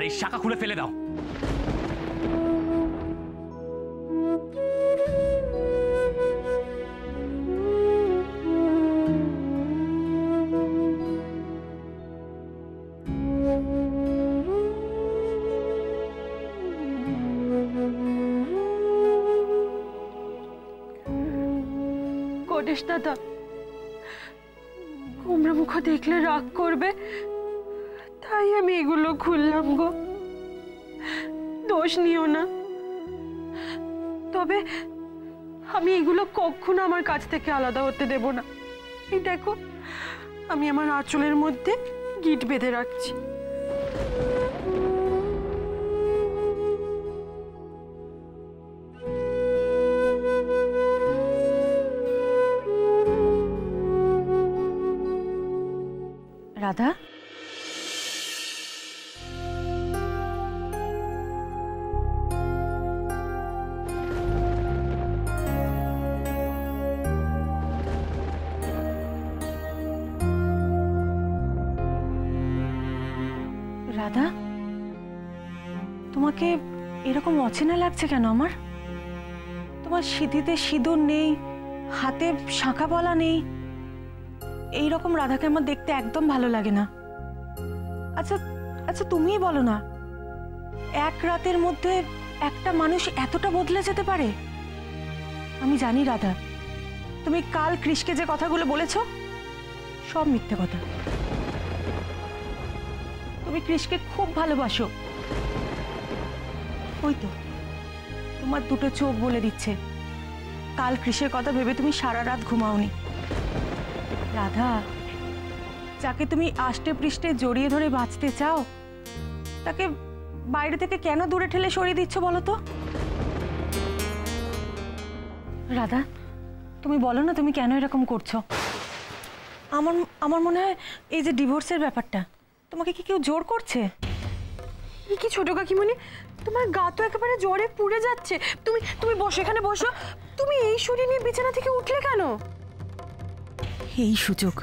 এই শাখা খুলে ফেলে দাও। গণেশ দাদা, কুমড়ামুখ দেখলে রাগ করবে, তাই আমি এগুলো খুললাম গো। দোষ নিও না, তবে আমি এগুলো কখনো আমার কাছ থেকে আলাদা হতে দেব না। এই দেখো, আমি আমার আঁচলের মধ্যে গিট বেঁধে রাখছি। রাধা, রাধা, তোমাকে এরকম অচেনা লাগছে কেন আমার? তোমার সিঁথিতে সিঁদুর নেই, হাতে শাঁখা পলা নেই। এইরকম রাধাকে আমার দেখতে একদম ভালো লাগে না। আচ্ছা আচ্ছা, তুমিই বলো না, এক রাতের মধ্যে একটা মানুষ এতটা বদলে যেতে পারে? আমি জানি রাধা, তুমি কাল কৃষকে যে কথাগুলো বলেছো সব মিথ্যে কথা। তুমি কৃষকে খুব ভালোবাসো, ওই তো তোমার দুটো চোখ বলে দিচ্ছে। কাল কৃষের কথা ভেবে তুমি সারা রাত ঘুমাওনি। রাধা, যাকে তুমি আষ্টে পৃষ্ঠে জড়িয়ে ধরে বাঁচতে চাও, তাকে বাইরে থেকে কেন দূরে ঠেলে সরিয়ে দিচ্ছ বলো তো? রাধা, তুমি বলো না তুমি কেন এরকম করছো? আমার মনে হয় এই যে ডিভোর্সের ব্যাপারটা, তোমাকে কি কেউ জোর করছে? কি ছোট কাকিমণি, তোমার গা তো একেবারে জ্বরে পুড়ে যাচ্ছে। তুমি তুমি বসো, এখানে বসো। তুমি এই শরীর নিয়ে বিছানা থেকে উঠলে কেন? এই সুযোগ,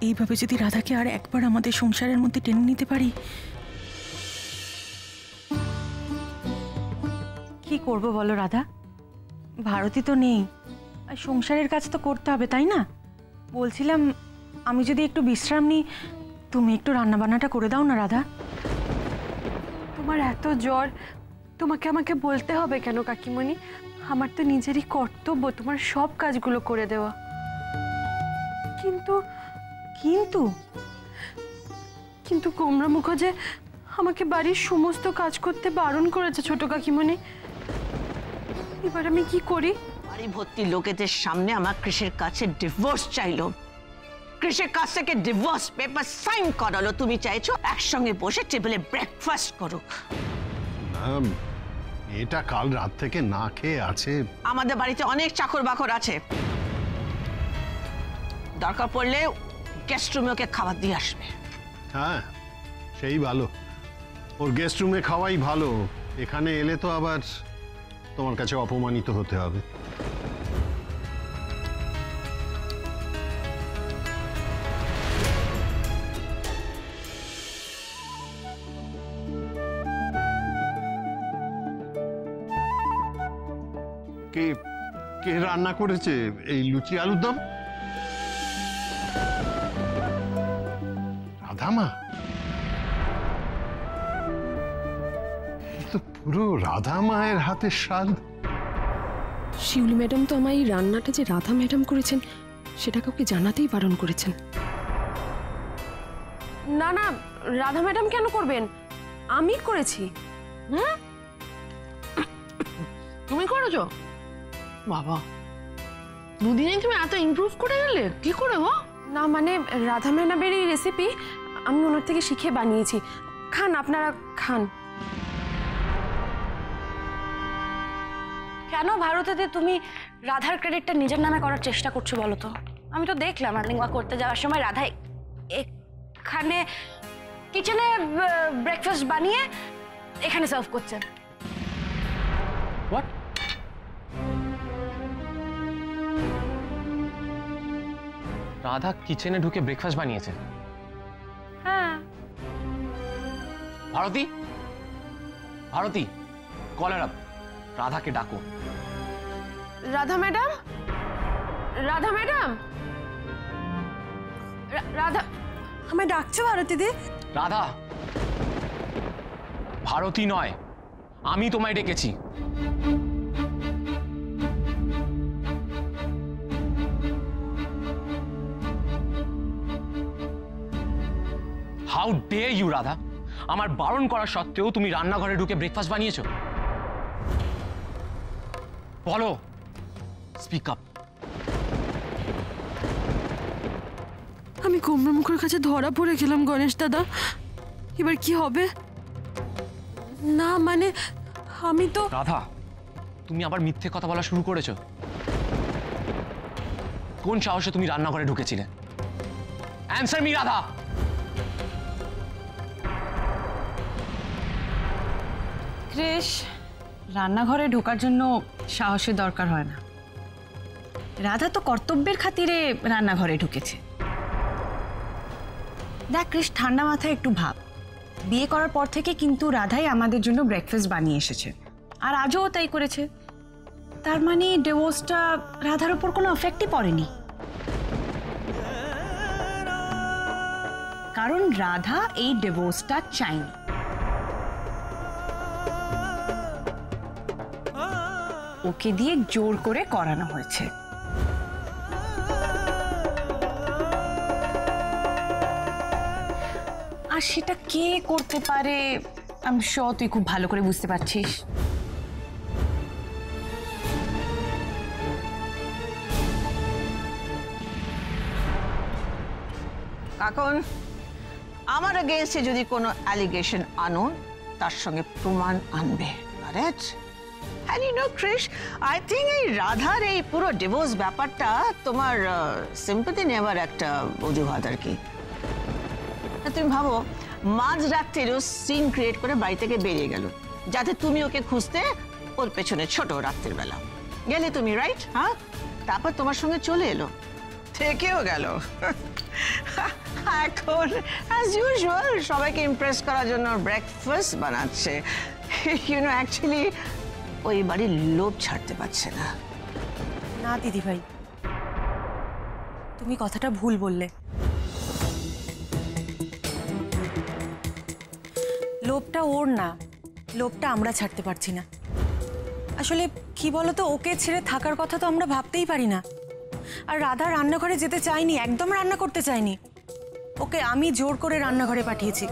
এইভাবে যদি রাধাকে আর একবার আমাদের সংসারের মধ্যে টেনে নিতে পারি। কি করব বলো রাধা, ভারতী তো নেই, আর সংসারের কাজ তো করতে হবে, তাই না? বলছিলাম আমি যদি একটু বিশ্রাম নিই, তুমি একটু রান্নাবান্নাটা করে দাও না রাধা। তোমার এত জ্বর, তোমাকে আমাকে বলতে হবে কেন কাকিমণি? আমার তো নিজেরই কর্তব্য তোমার সব কাজগুলো করে দেওয়া। কিন্তু কিন্তু কিন্তু কুমড়ামুখ যে আমাকে বাড়ির সমস্ত কাজ করতে বারণ করেছে ছোট কাকিমণি। এবার আমি কি করি? বাড়ি ভর্তি লোকেদের সামনে আমার কৃষের কাছে ডিভোর্স চাইলো, কৃষের কাছ থেকে ডিভোর্স পেপার সাইন করালো। তুমি চাইছো একসঙ্গে বসে টেবিলে ব্রেকফাস্ট করুক। এটা কাল রাত থেকে না খেয়ে আছে। আমাদের বাড়িতে অনেক চাকর বাকর আছে, দরকার পড়লে গেস্ট রুমে ওকে খাবার দিয়ে আসবে। হ্যাঁ, সেই ভালো, ওর গেস্ট রুমে খাওয়াই ভালো। এখানে এলে তো আবার তোমার কাছে অপমানিত হতে হবে। কে কে রান্না করেছে এই লুচি আলুর দম? রাধামা? তো পুরো রাধা মায়ের হাতের স্বাদ। শিউলি ম্যাডাম তো আমার এই রান্নাটা যে রাধা ম্যাডাম করেছেন সেটা কাউকে জানাতেই বারণ করেছেন। না না, রাধা ম্যাডাম কেন করবেন? আমি করেছি। তুমি করেছো? বাবা, দুদিনে তুমি এত ইমপ্রুভ করে গেলে কি করে গো? না মানে রাধা ম্যাডামের এই রেসিপি আমি ওনার থেকে শিখে বানিয়েছি। খান, আপনারা খান। কেন ভারতীতে তুমি রাধার ক্রেডিটটা নিজের নামে করার চেষ্টা করছো বলো তো? আমি তো দেখলাম মর্নিং ওয়াক করতে যাওয়ার সময় রাধা এখানে কিচেনে ব্রেকফাস্ট বানিয়ে এখানে সার্ভ করছে। হোয়াট? রাধা কিচেনে ঢুকে ব্রেকফাস্ট বানিয়েছে? হ্যাঁ। ভারতী, ভারতী, কলার আপ, রাধাকে ডাকো। Radha madam, Radha madam, Radha. আমায় ডাকছো ভারতী দি? রাধা, ভারতী নয়, আমি তোমায় ডেকেছি। হাউ ডে ইউ রাধা, আমার বারণ করা সত্ত্বেও তুমি রান্নাঘরে ঢুকে ব্রেকফাস্ট বানিয়েছো? বলো, স্পিক আপ। আমি কুমড়ো মুখের কাছে ধরা পড়ে গেলাম গণেশ দাদা, এবার কি হবে? না মানে আমি তো। রাধা, তুমি আবার মিথ্যে কথা বলা শুরু করেছো। কোন সাহসে তুমি রান্নাঘরে ঢুকেছিলে? Answer me Radha. ক্রিশ, রান্নাঘরে ঢোকার জন্য সাহসের দরকার হয় না। রাধা তো কর্তব্যের খাতিরে রান্নাঘরে ঢুকেছে। দেখ ক্রিশ, ঠান্ডা মাথায় একটু ভাব। বিয়ে করার পর থেকে কিন্তু রাধাই আমাদের জন্য ব্রেকফাস্ট বানিয়ে এসেছে, আর আজও তাই করেছে। তার মানে ডিভোর্সটা রাধার উপর কোনো এফেক্টই পড়েনি, কারণ রাধা এই ডিভোর্সটা চায়নি। ওকে দিয়ে জোর করে করানো হয়েছে। আর সেটা কে করতে পারে আমি শিওর তুই খুব ভালো করে বুঝতে পারছিস। কাকন, আমার এগেইনস্টে যদি কোনো অ্যালিগেশন আনো, তার সঙ্গে প্রমাণ আনবে। Correct? And you know, Krish, I think এই রাধার এই পুরো ডিভোর্স ব্যাপারটা তোমার সিম্পাথি নেওয়ার একটা অজুহাত আর কি। তুমি ভাবো, মাঝরাত্রিরও সিন ক্রিয়েট করে বাড়ি থেকে বেরিয়ে গেল, যাতে তুমি ওকে খুঁজতে ওর পেছনে ছোট রাত্রির বেলা গেলে তুমি, রাইট? হ্যাঁ, তারপর তোমার সঙ্গে চলে এলো, থেকেও গেল। এখন অ্যাজ ইউজুয়াল সবাইকে ইমপ্রেস করার জন্য ব্রেকফাস্ট বানাচ্ছে। ইউ নো, অ্যাকচুয়ালি ওই বাড়ির লোভ ছাড়তে পারছে না। না দিদিভাই, তুমি কথাটা ভুল বললে। লোভটা ওর না, লোভটা আমরা ছাড়তে পারছি না। আসলে কি বলতো, ওকে ছেড়ে থাকার কথা তো আমরা ভাবতেই পারি না। আর রাধা রান্নাঘরে যেতে চায়নি, একদম রান্না করতে চায়নি। ওকে আমি জোর করে রান্নাঘরে পাঠিয়েছি।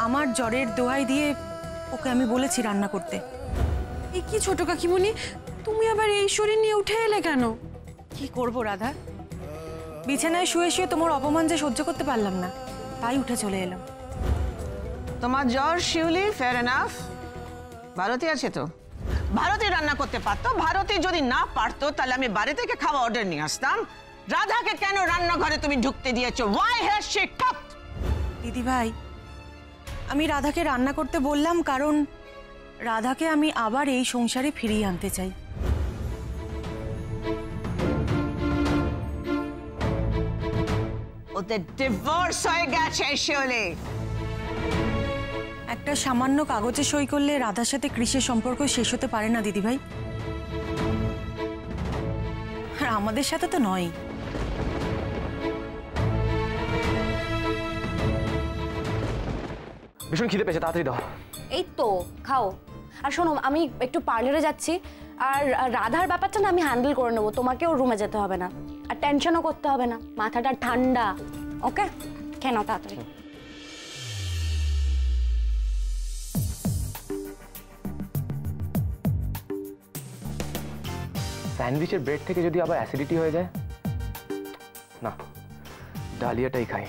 আমার জ্বরের দোহাই দিয়ে ওকে আমি বলেছি রান্না করতে। এ কি ছোট কাকিমণি, তুমি আবার এই শরীর নিয়ে উঠে এলে কেন? কি করব রাধা, বিছানায় শুয়ে শুয়ে তোমার অপমান যে সহ্য করতে পারলাম না, তাই উঠে চলে এলাম। তোমার জ্বর শিউলি, ফেয়ার এনাফ। ভারতী আছে তো, ভারতী রান্না করতে পারতো। ভারতী যদি না পারতো, তাহলে আমি বাড়ি থেকে খাওয়া অর্ডার নিয়ে আসতাম। রাধাকে কেন রান্নাঘরে তুমি ঢুকতে দিয়েছো? Why has she cooked? দিদি ভাই, আমি রাধাকে রান্না করতে বললাম কারণ রাধাকে আমি আবার এই সংসারে ফিরিয়ে আনতে চাই। ওদের ডিভোর্স হয়ে গেছে শিউলি। একটা সামান্য কাগজে সই করলে রাধার সাথে কৃষের সম্পর্ক শেষ হতে পারে না দিদি ভাই। আর আমাদের সাথে তো নয়। ভীষণ খিদে পেয়েছে, তাড়াতাড়ি দাও। এই তো খাও। আর শোনো, আমি একটু পার্লারে যাচ্ছি, আর রাধার ব্যাপারটা না আমি হ্যান্ডেল করে নেবো। তোমাকেও রুমে যেতে হবে না, আর টেনশনও করতে হবে না, মাথাটা ঠান্ডা। ওকে, কেন তাড়াতাড়ি। স্যান্ডউইচের ব্রেড থেকে যদি আবার অ্যাসিডিটি হয়ে যায়, না, ডালিয়াটাই খাই।